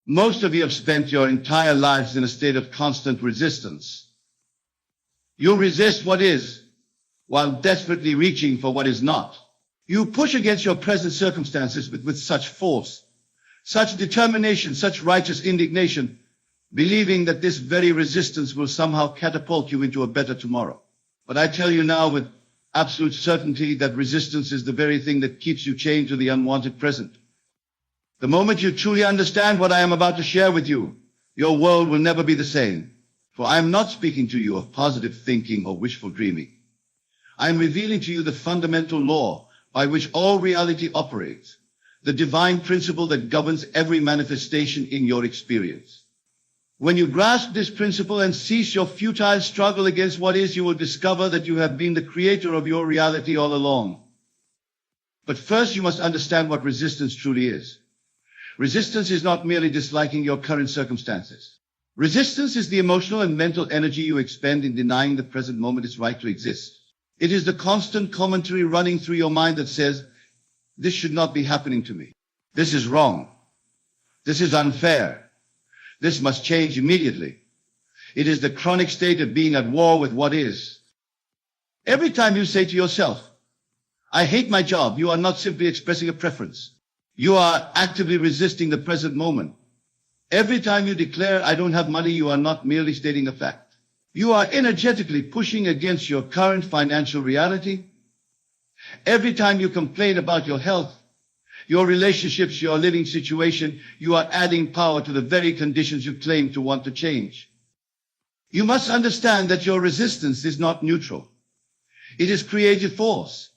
Most of you have spent your entire lives in a state of constant resistance. You resist what is, while desperately reaching for what is not. You push against your present circumstances with such force, such determination, such righteous indignation, believing that this very resistance will somehow catapult you into a better tomorrow. But I tell you now with absolute certainty that resistance is the very thing that keeps you chained to the unwanted present. The moment you truly understand what I am about to share with you, your world will never be the same. For I am not speaking to you of positive thinking or wishful dreaming. I am revealing to you the fundamental law by which all reality operates, the divine principle that governs every manifestation in your experience. When you grasp this principle and cease your futile struggle against what is, you will discover that you have been the creator of your reality all along. But first you must understand what resistance truly is. Resistance is not merely disliking your current circumstances. Resistance is the emotional and mental energy you expend in denying the present moment its right to exist. It is the constant commentary running through your mind that says, this should not be happening to me. This is wrong. This is unfair. This must change immediately. It is the chronic state of being at war with what is. Every time you say to yourself, I hate my job, you are not simply expressing a preference. You are actively resisting the present moment. Every time you declare, I don't have money, you are not merely stating a fact. You are energetically pushing against your current financial reality. Every time you complain about your health, your relationships, your living situation, you are adding power to the very conditions you claim to want to change. You must understand that your resistance is not neutral. It is creative force.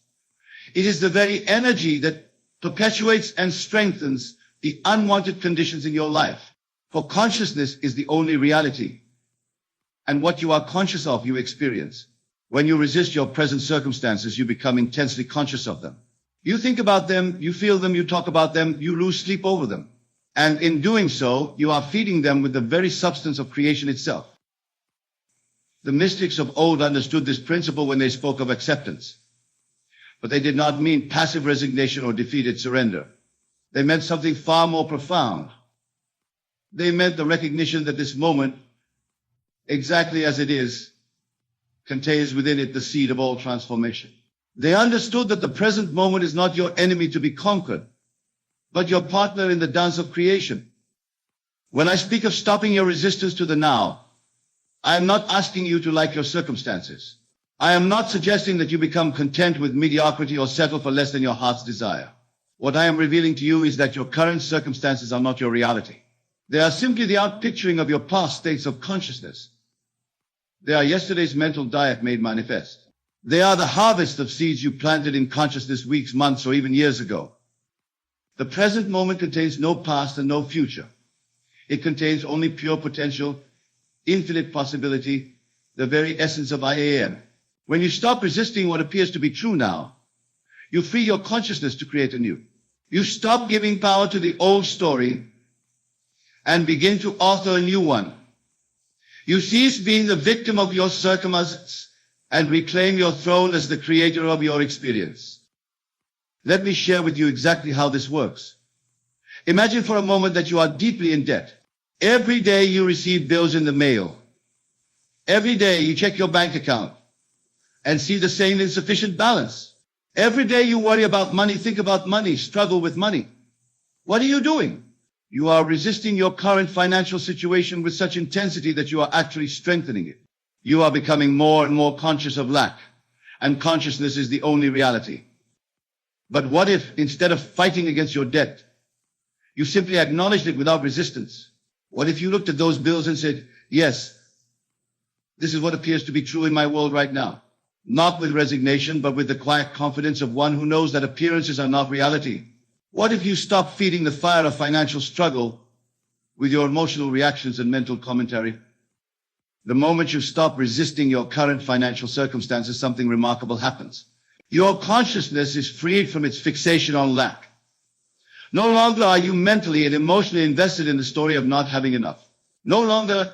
It is the very energy that perpetuates and strengthens the unwanted conditions in your life. For consciousness is the only reality. And what you are conscious of, you experience. When you resist your present circumstances, you become intensely conscious of them. You think about them, you feel them, you talk about them, you lose sleep over them. And in doing so, you are feeding them with the very substance of creation itself. The mystics of old understood this principle when they spoke of acceptance. But they did not mean passive resignation or defeated surrender. They meant something far more profound. They meant the recognition that this moment, exactly as it is, contains within it the seed of all transformation. They understood that the present moment is not your enemy to be conquered, but your partner in the dance of creation. When I speak of stopping your resistance to the now, I am not asking you to like your circumstances. I am not suggesting that you become content with mediocrity or settle for less than your heart's desire. What I am revealing to you is that your current circumstances are not your reality. They are simply the outpicturing of your past states of consciousness. They are yesterday's mental diet made manifest. They are the harvest of seeds you planted in consciousness weeks, months, or even years ago. The present moment contains no past and no future. It contains only pure potential, infinite possibility, the very essence of I am. When you stop resisting what appears to be true now, you free your consciousness to create anew. You stop giving power to the old story and begin to author a new one. You cease being the victim of your circumstances and reclaim your throne as the creator of your experience. Let me share with you exactly how this works. Imagine for a moment that you are deeply in debt. Every day you receive bills in the mail. Every day you check your bank account and see the same insufficient balance. Every day you worry about money, think about money, struggle with money. What are you doing? You are resisting your current financial situation with such intensity that you are actually strengthening it. You are becoming more and more conscious of lack, and consciousness is the only reality. But what if, instead of fighting against your debt, you simply acknowledged it without resistance? What if you looked at those bills and said, yes, this is what appears to be true in my world right now? Not with resignation, but with the quiet confidence of one who knows that appearances are not reality. What if you stop feeding the fire of financial struggle with your emotional reactions and mental commentary? The moment you stop resisting your current financial circumstances, something remarkable happens. Your consciousness is freed from its fixation on lack. No longer are you mentally and emotionally invested in the story of not having enough. No longer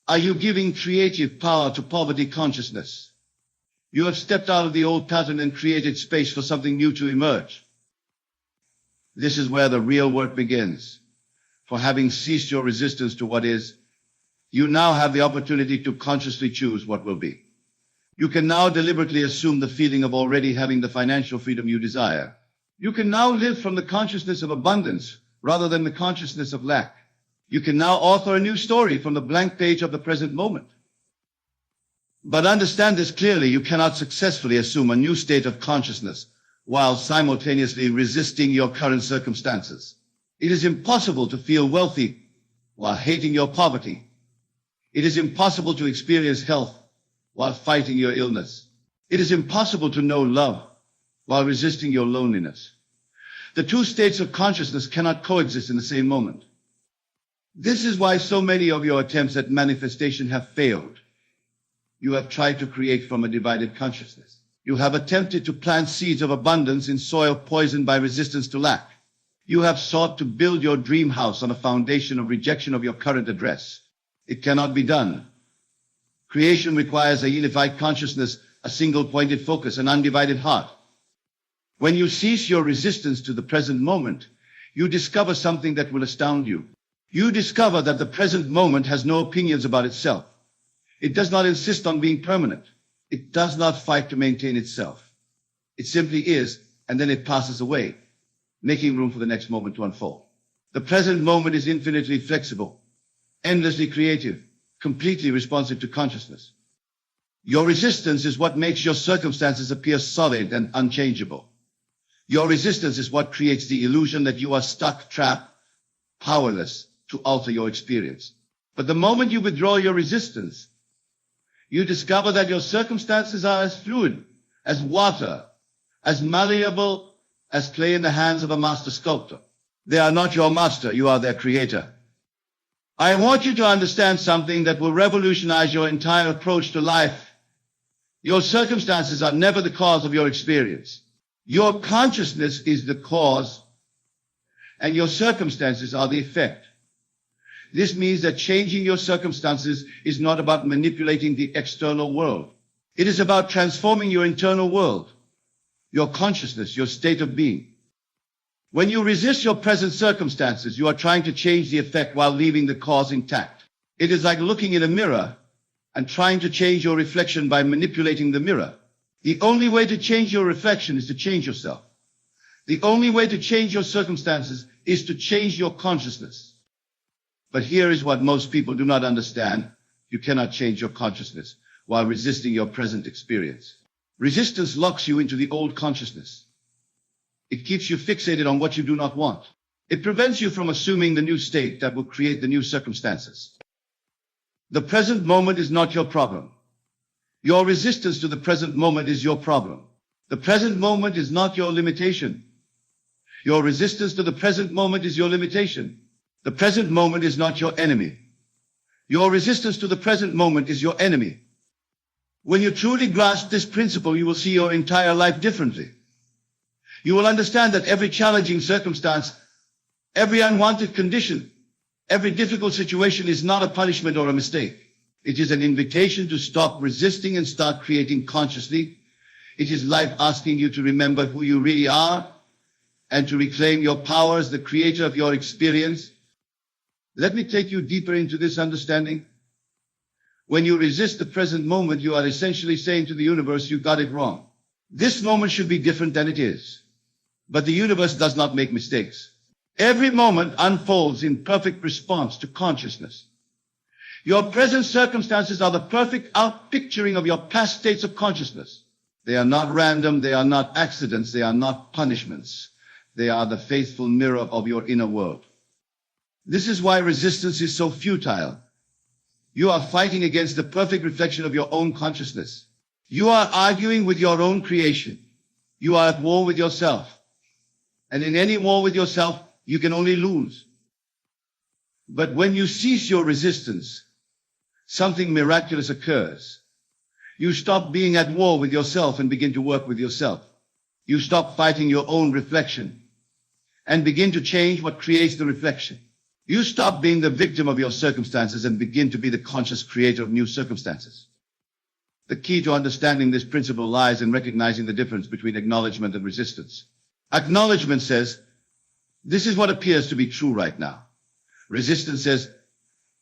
are you giving creative power to poverty consciousness. You have stepped out of the old pattern and created space for something new to emerge. This is where the real work begins. For having ceased your resistance to what is, you now have the opportunity to consciously choose what will be. You can now deliberately assume the feeling of already having the financial freedom you desire. You can now live from the consciousness of abundance rather than the consciousness of lack. You can now author a new story from the blank page of the present moment. But understand this clearly, you cannot successfully assume a new state of consciousness while simultaneously resisting your current circumstances. It is impossible to feel wealthy while hating your poverty. It is impossible to experience health while fighting your illness. It is impossible to know love while resisting your loneliness. The two states of consciousness cannot coexist in the same moment. This is why so many of your attempts at manifestation have failed. You have tried to create from a divided consciousness. You have attempted to plant seeds of abundance in soil poisoned by resistance to lack. You have sought to build your dream house on a foundation of rejection of your current address. It cannot be done. Creation requires a unified consciousness, a single pointed focus, an undivided heart. When you cease your resistance to the present moment, you discover something that will astound you. You discover that the present moment has no opinions about itself. It does not insist on being permanent. It does not fight to maintain itself. It simply is, and then it passes away, making room for the next moment to unfold. The present moment is infinitely flexible, endlessly creative, completely responsive to consciousness. Your resistance is what makes your circumstances appear solid and unchangeable. Your resistance is what creates the illusion that you are stuck, trapped, powerless to alter your experience. But the moment you withdraw your resistance, you discover that your circumstances are as fluid, as water, as malleable as clay in the hands of a master sculptor. They are not your master, you are their creator. I want you to understand something that will revolutionize your entire approach to life. Your circumstances are never the cause of your experience. Your consciousness is the cause, and your circumstances are the effect. This means that changing your circumstances is not about manipulating the external world. It is about transforming your internal world, your consciousness, your state of being. When you resist your present circumstances, you are trying to change the effect while leaving the cause intact. It is like looking in a mirror and trying to change your reflection by manipulating the mirror. The only way to change your reflection is to change yourself. The only way to change your circumstances is to change your consciousness. But here is what most people do not understand. You cannot change your consciousness while resisting your present experience. Resistance locks you into the old consciousness. It keeps you fixated on what you do not want. It prevents you from assuming the new state that will create the new circumstances. The present moment is not your problem. Your resistance to the present moment is your problem. The present moment is not your limitation. Your resistance to the present moment is your limitation. The present moment is not your enemy. Your resistance to the present moment is your enemy. When you truly grasp this principle, you will see your entire life differently. You will understand that every challenging circumstance, every unwanted condition, every difficult situation is not a punishment or a mistake. It is an invitation to stop resisting and start creating consciously. It is life asking you to remember who you really are and to reclaim your power as the creator of your experience. Let me take you deeper into this understanding. When you resist the present moment, you are essentially saying to the universe, you got it wrong. This moment should be different than it is. But the universe does not make mistakes. Every moment unfolds in perfect response to consciousness. Your present circumstances are the perfect outpicturing of your past states of consciousness. They are not random, they are not accidents, they are not punishments. They are the faithful mirror of your inner world. This is why resistance is so futile. You are fighting against the perfect reflection of your own consciousness. You are arguing with your own creation. You are at war with yourself. And in any war with yourself, you can only lose. But when you cease your resistance, something miraculous occurs. You stop being at war with yourself and begin to work with yourself. You stop fighting your own reflection and begin to change what creates the reflection. You stop being the victim of your circumstances and begin to be the conscious creator of new circumstances. The key to understanding this principle lies in recognizing the difference between acknowledgement and resistance. Acknowledgement says, this is what appears to be true right now. Resistance says,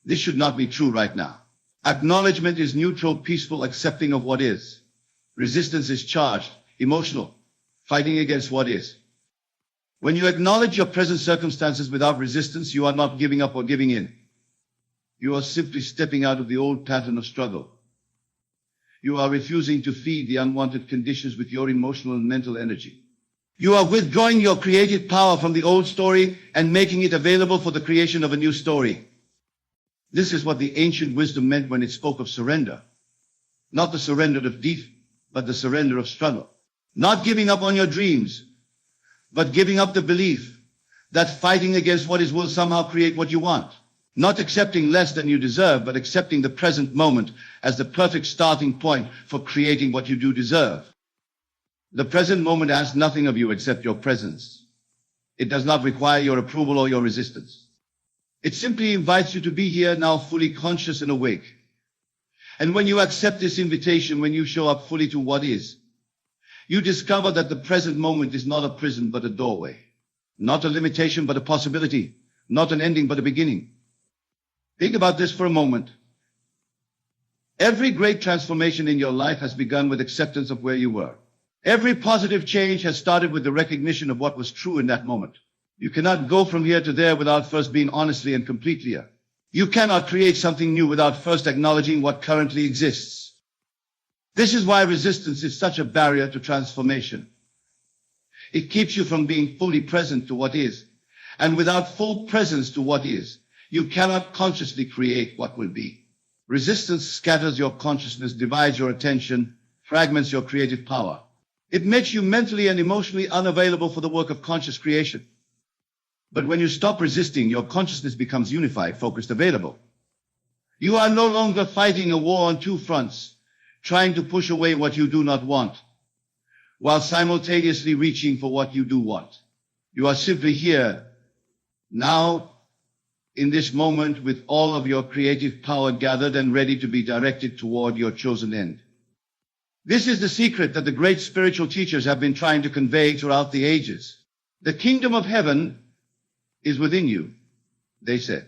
this should not be true right now. Acknowledgement is neutral, peaceful, accepting of what is. Resistance is charged, emotional, fighting against what is. When you acknowledge your present circumstances without resistance, you are not giving up or giving in. You are simply stepping out of the old pattern of struggle. You are refusing to feed the unwanted conditions with your emotional and mental energy. You are withdrawing your creative power from the old story and making it available for the creation of a new story. This is what the ancient wisdom meant when it spoke of surrender. Not the surrender of defeat, but the surrender of struggle. Not giving up on your dreams, but giving up the belief that fighting against what is will somehow create what you want. Not accepting less than you deserve, but accepting the present moment as the perfect starting point for creating what you do deserve. The present moment asks nothing of you except your presence. It does not require your approval or your resistance. It simply invites you to be here now, fully conscious and awake. And when you accept this invitation, when you show up fully to what is, you discover that the present moment is not a prison but a doorway. Not a limitation but a possibility. Not an ending but a beginning. Think about this for a moment. Every great transformation in your life has begun with acceptance of where you were. Every positive change has started with the recognition of what was true in that moment. You cannot go from here to there without first being honestly and completely here. You cannot create something new without first acknowledging what currently exists. This is why resistance is such a barrier to transformation. It keeps you from being fully present to what is. And without full presence to what is, you cannot consciously create what will be. Resistance scatters your consciousness, divides your attention, fragments your creative power. It makes you mentally and emotionally unavailable for the work of conscious creation. But when you stop resisting, your consciousness becomes unified, focused, available. You are no longer fighting a war on two fronts, trying to push away what you do not want, while simultaneously reaching for what you do want. You are simply here, now, in this moment, with all of your creative power gathered and ready to be directed toward your chosen end. This is the secret that the great spiritual teachers have been trying to convey throughout the ages. The kingdom of heaven is within you, they said.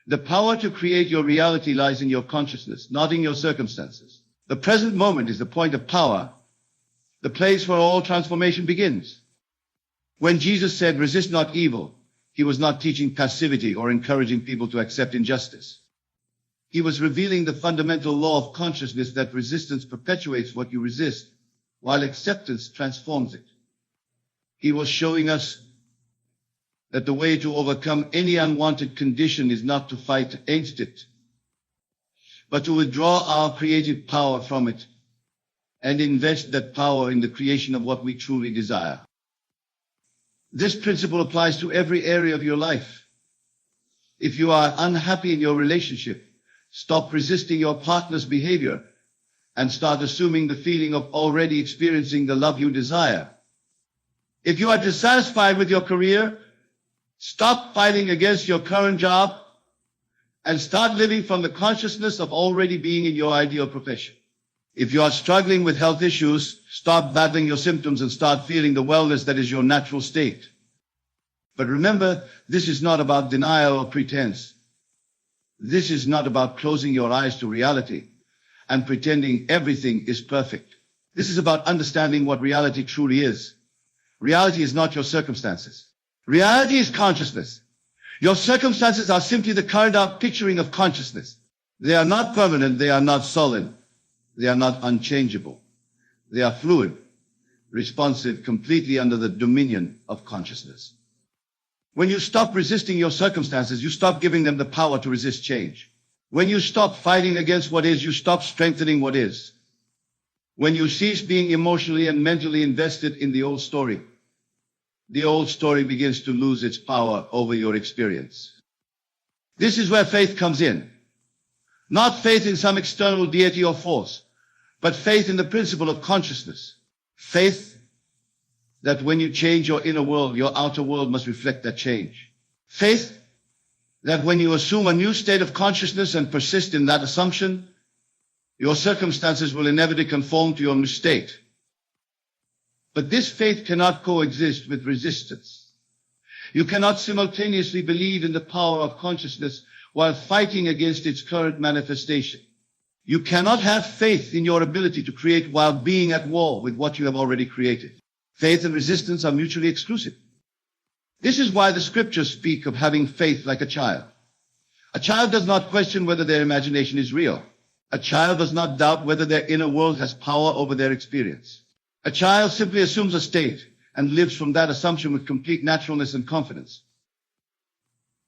The power to create your reality lies in your consciousness, not in your circumstances. The present moment is the point of power, the place where all transformation begins. When Jesus said, resist not evil, he was not teaching passivity or encouraging people to accept injustice. He was revealing the fundamental law of consciousness that resistance perpetuates what you resist, while acceptance transforms it. He was showing us that the way to overcome any unwanted condition is not to fight against it, but to withdraw our creative power from it and invest that power in the creation of what we truly desire. This principle applies to every area of your life. If you are unhappy in your relationship, stop resisting your partner's behavior and start assuming the feeling of already experiencing the love you desire. If you are dissatisfied with your career, stop fighting against your current job and start living from the consciousness of already being in your ideal profession. If you are struggling with health issues, stop battling your symptoms and start feeling the wellness that is your natural state. But remember, this is not about denial or pretense. This is not about closing your eyes to reality and pretending everything is perfect. This is about understanding what reality truly is. Reality is not your circumstances. Reality is consciousness. Your circumstances are simply the current outpicturing of consciousness. They are not permanent. They are not solid. They are not unchangeable. They are fluid, responsive, completely under the dominion of consciousness. When you stop resisting your circumstances, you stop giving them the power to resist change. When you stop fighting against what is, you stop strengthening what is. When you cease being emotionally and mentally invested in the old story begins to lose its power over your experience. This is where faith comes in. Not faith in some external deity or force, but faith in the principle of consciousness. Faith that when you change your inner world, your outer world must reflect that change. Faith that when you assume a new state of consciousness and persist in that assumption, your circumstances will inevitably conform to your new state. But this faith cannot coexist with resistance. You cannot simultaneously believe in the power of consciousness while fighting against its current manifestation. You cannot have faith in your ability to create while being at war with what you have already created. Faith and resistance are mutually exclusive. This is why the scriptures speak of having faith like a child. A child does not question whether their imagination is real. A child does not doubt whether their inner world has power over their experience. A child simply assumes a state and lives from that assumption with complete naturalness and confidence.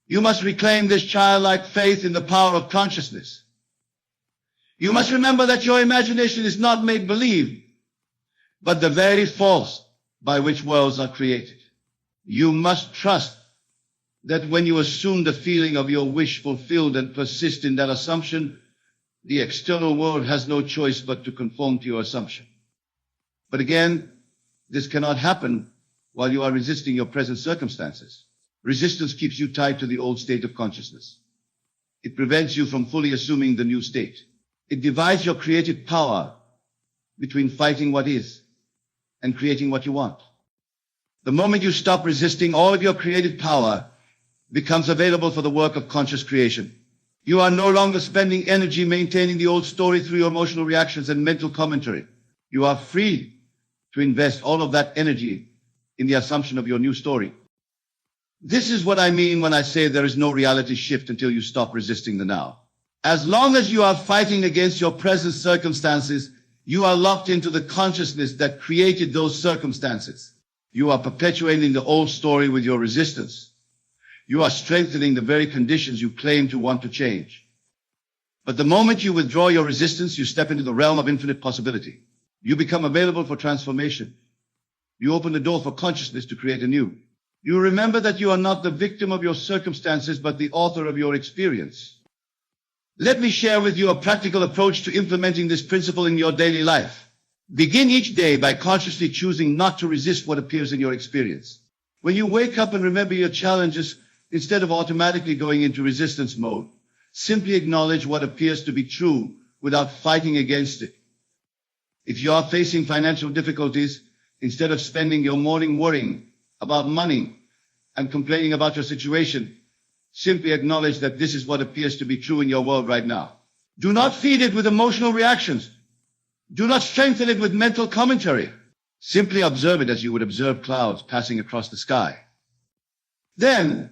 You must reclaim this childlike faith in the power of consciousness. You must remember that your imagination is not make-believe, but the very force by which worlds are created. You must trust that when you assume the feeling of your wish fulfilled and persist in that assumption, the external world has no choice but to conform to your assumption. But again, this cannot happen while you are resisting your present circumstances. Resistance keeps you tied to the old state of consciousness. It prevents you from fully assuming the new state. It divides your creative power between fighting what is and creating what you want. The moment you stop resisting, all of your creative power becomes available for the work of conscious creation. You are no longer spending energy maintaining the old story through your emotional reactions and mental commentary. You are free to invest all of that energy in the assumption of your new story. This is what I mean when I say there is no reality shift until you stop resisting the now. As long as you are fighting against your present circumstances, you are locked into the consciousness that created those circumstances. You are perpetuating the old story with your resistance. You are strengthening the very conditions you claim to want to change. But the moment you withdraw your resistance, you step into the realm of infinite possibility. You become available for transformation. You open the door for consciousness to create anew. You remember that you are not the victim of your circumstances, but the author of your experience. Let me share with you a practical approach to implementing this principle in your daily life. Begin each day by consciously choosing not to resist what appears in your experience. When you wake up and remember your challenges, instead of automatically going into resistance mode, simply acknowledge what appears to be true without fighting against it. If you are facing financial difficulties, instead of spending your morning worrying about money and complaining about your situation, simply acknowledge that this is what appears to be true in your world right now. Do not feed it with emotional reactions. Do not strengthen it with mental commentary. Simply observe it as you would observe clouds passing across the sky. Then,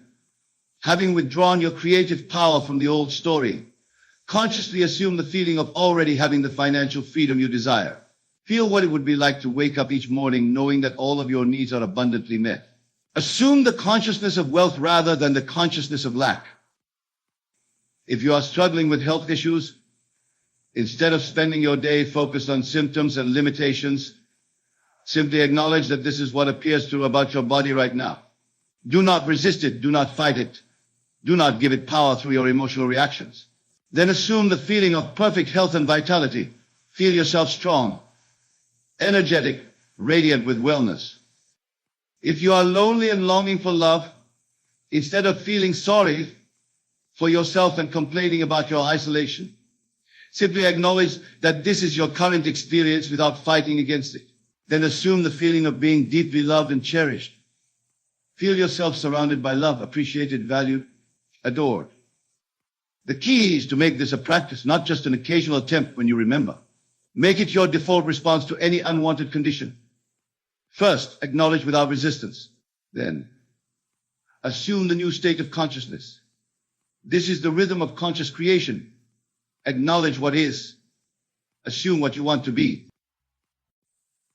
having withdrawn your creative power from the old story, consciously assume the feeling of already having the financial freedom you desire. Feel what it would be like to wake up each morning knowing that all of your needs are abundantly met. Assume the consciousness of wealth rather than the consciousness of lack. If you are struggling with health issues, instead of spending your day focused on symptoms and limitations, simply acknowledge that this is what appears true about your body right now. Do not resist it. Do not fight it. Do not give it power through your emotional reactions. Then assume the feeling of perfect health and vitality. Feel yourself strong, energetic, radiant with wellness. If you are lonely and longing for love, instead of feeling sorry for yourself and complaining about your isolation, simply acknowledge that this is your current experience without fighting against it. Then assume the feeling of being deeply loved and cherished. Feel yourself surrounded by love, appreciated, valued, adored. The key is to make this a practice, not just an occasional attempt when you remember. Make it your default response to any unwanted condition. First, acknowledge without resistance. Then, assume the new state of consciousness. This is the rhythm of conscious creation. Acknowledge what is. Assume what you want to be.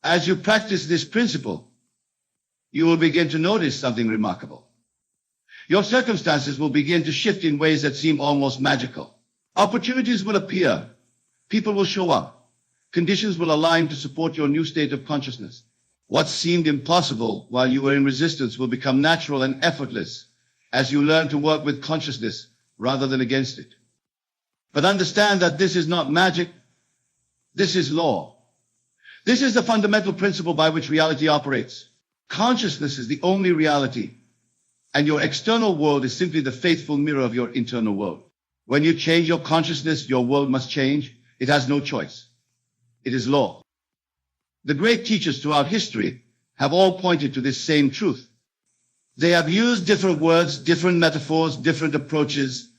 As you practice this principle, you will begin to notice something remarkable. Your circumstances will begin to shift in ways that seem almost magical. Opportunities will appear. People will show up. Conditions will align to support your new state of consciousness. What seemed impossible while you were in resistance will become natural and effortless as you learn to work with consciousness rather than against it. But understand that this is not magic. This is law. This is the fundamental principle by which reality operates. Consciousness is the only reality, and your external world is simply the faithful mirror of your internal world. When you change your consciousness, your world must change. It has no choice. It is law. The great teachers throughout history have all pointed to this same truth. They have used different words, different metaphors, different approaches,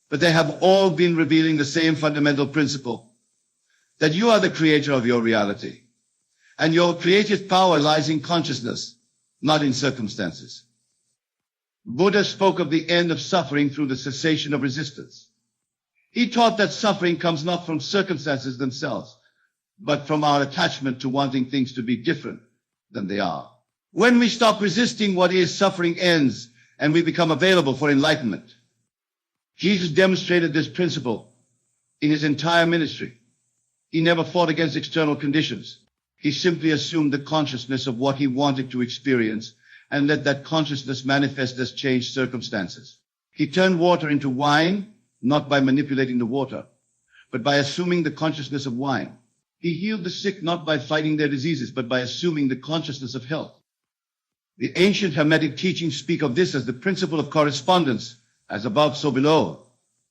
but they have all been revealing the same fundamental principle, that you are the creator of your reality, and your creative power lies in consciousness, not in circumstances. Buddha spoke of the end of suffering through the cessation of resistance. He taught that suffering comes not from circumstances themselves, but from our attachment to wanting things to be different than they are. When we stop resisting what is, suffering ends, and we become available for enlightenment. Jesus demonstrated this principle in his entire ministry. He never fought against external conditions. He simply assumed the consciousness of what he wanted to experience and let that consciousness manifest as changed circumstances. He turned water into wine, not by manipulating the water, but by assuming the consciousness of wine. He healed the sick not by fighting their diseases, but by assuming the consciousness of health. The ancient Hermetic teachings speak of this as the principle of correspondence, as above, so below,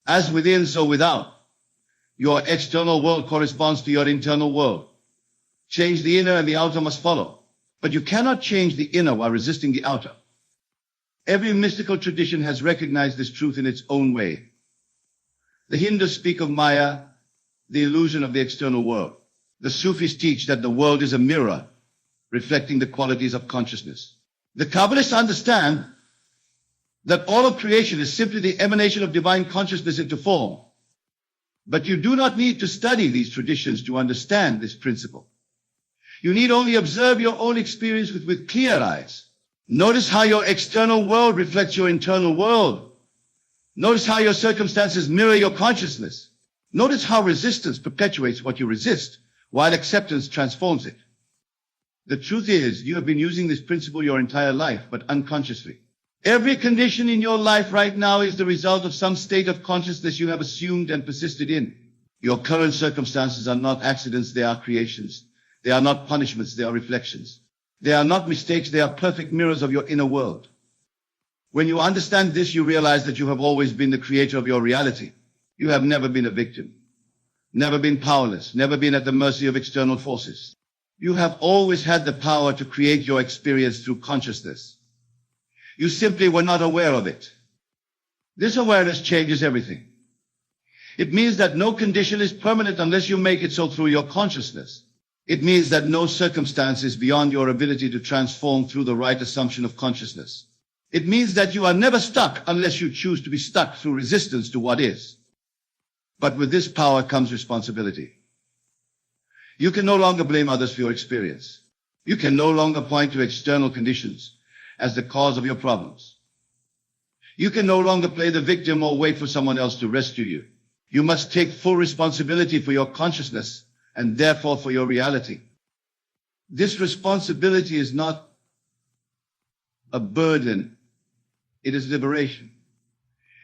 as within, so without. Your external world corresponds to your internal world. Change the inner and the outer must follow. But you cannot change the inner while resisting the outer. Every mystical tradition has recognized this truth in its own way. The Hindus speak of Maya, the illusion of the external world. The Sufis teach that the world is a mirror, reflecting the qualities of consciousness. The Kabbalists understand that all of creation is simply the emanation of divine consciousness into form. But you do not need to study these traditions to understand this principle. You need only observe your own experience with clear eyes. Notice how your external world reflects your internal world. Notice how your circumstances mirror your consciousness. Notice how resistance perpetuates what you resist, while acceptance transforms it. The truth is, you have been using this principle your entire life, but unconsciously. Every condition in your life right now is the result of some state of consciousness you have assumed and persisted in. Your current circumstances are not accidents, they are creations. They are not punishments, they are reflections. They are not mistakes, they are perfect mirrors of your inner world. When you understand this, you realize that you have always been the creator of your reality. You have never been a victim, never been powerless, never been at the mercy of external forces. You have always had the power to create your experience through consciousness. You simply were not aware of it. This awareness changes everything. It means that no condition is permanent unless you make it so through your consciousness. It means that no circumstance is beyond your ability to transform through the right assumption of consciousness. It means that you are never stuck unless you choose to be stuck through resistance to what is. But with this power comes responsibility. You can no longer blame others for your experience. You can no longer point to external conditions as the cause of your problems. You can no longer play the victim or wait for someone else to rescue you. You must take full responsibility for your consciousness and therefore for your reality. This responsibility is not a burden. It is liberation.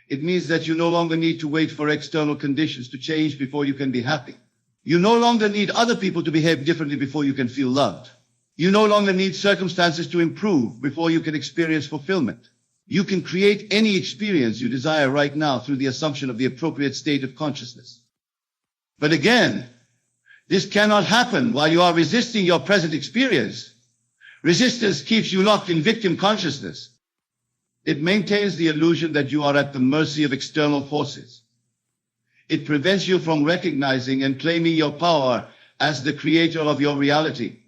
It means that you no longer need to wait for external conditions to change before you can be happy. You no longer need other people to behave differently before you can feel loved. You no longer need circumstances to improve before you can experience fulfillment. You can create any experience you desire right now through the assumption of the appropriate state of consciousness. But again, this cannot happen while you are resisting your present experience. Resistance keeps you locked in victim consciousness. It maintains the illusion that you are at the mercy of external forces. It prevents you from recognizing and claiming your power as the creator of your reality.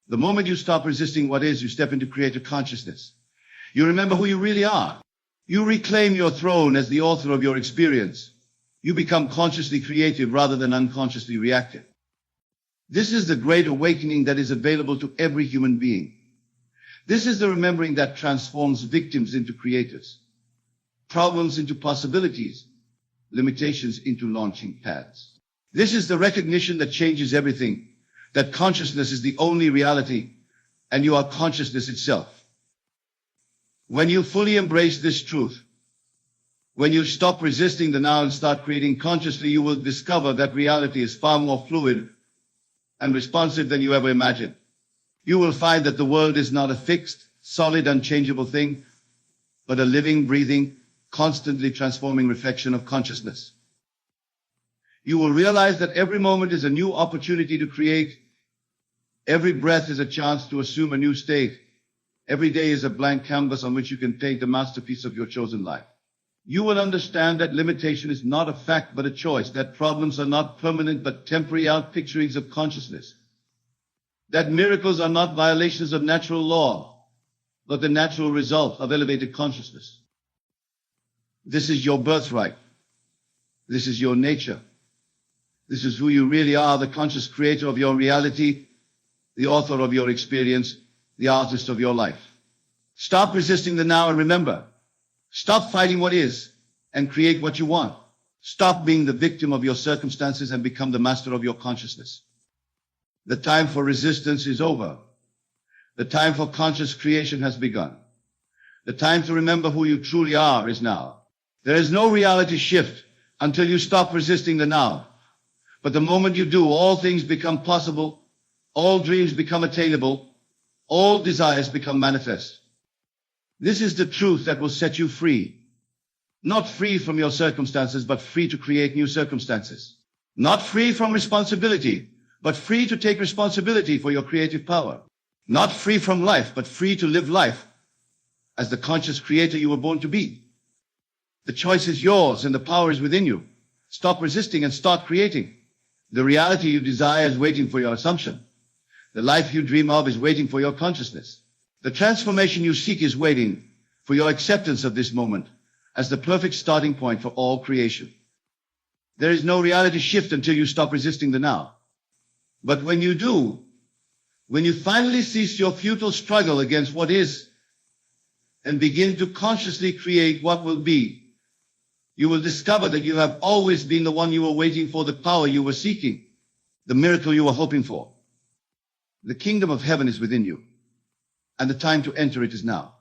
The moment you stop resisting what is, you step into creator consciousness. You remember who you really are. You reclaim your throne as the author of your experience. You become consciously creative rather than unconsciously reactive. This is the great awakening that is available to every human being. This is the remembering that transforms victims into creators, problems into possibilities, limitations into launching pads. This is the recognition that changes everything, that consciousness is the only reality, and you are consciousness itself. When you fully embrace this truth, when you stop resisting the now and start creating consciously, you will discover that reality is far more fluid and responsive than you ever imagined. You will find that the world is not a fixed, solid, unchangeable thing, but a living, breathing, constantly transforming reflection of consciousness. You will realize that every moment is a new opportunity to create. Every breath is a chance to assume a new state. Every day is a blank canvas on which you can paint the masterpiece of your chosen life. You will understand that limitation is not a fact but a choice, that problems are not permanent but temporary outpicturings of consciousness, that miracles are not violations of natural law, but the natural result of elevated consciousness. This is your birthright. This is your nature. This is who you really are, the conscious creator of your reality, the author of your experience, the artist of your life. Stop resisting the now and remember, stop fighting what is and create what you want. Stop being the victim of your circumstances and become the master of your consciousness. The time for resistance is over. The time for conscious creation has begun. The time to remember who you truly are is now. There is no reality shift until you stop resisting the now. But the moment you do, all things become possible, all dreams become attainable, all desires become manifest. This is the truth that will set you free. Not free from your circumstances, but free to create new circumstances. Not free from responsibility, but free to take responsibility for your creative power. Not free from life, but free to live life as the conscious creator you were born to be. The choice is yours and the power is within you. Stop resisting and start creating. The reality you desire is waiting for your assumption. The life you dream of is waiting for your consciousness. The transformation you seek is waiting for your acceptance of this moment as the perfect starting point for all creation. There is no reality shift until you stop resisting the now. But when you do, when you finally cease your futile struggle against what is and begin to consciously create what will be, you will discover that you have always been the one you were waiting for, the power you were seeking, the miracle you were hoping for. The kingdom of heaven is within you, and the time to enter it is now.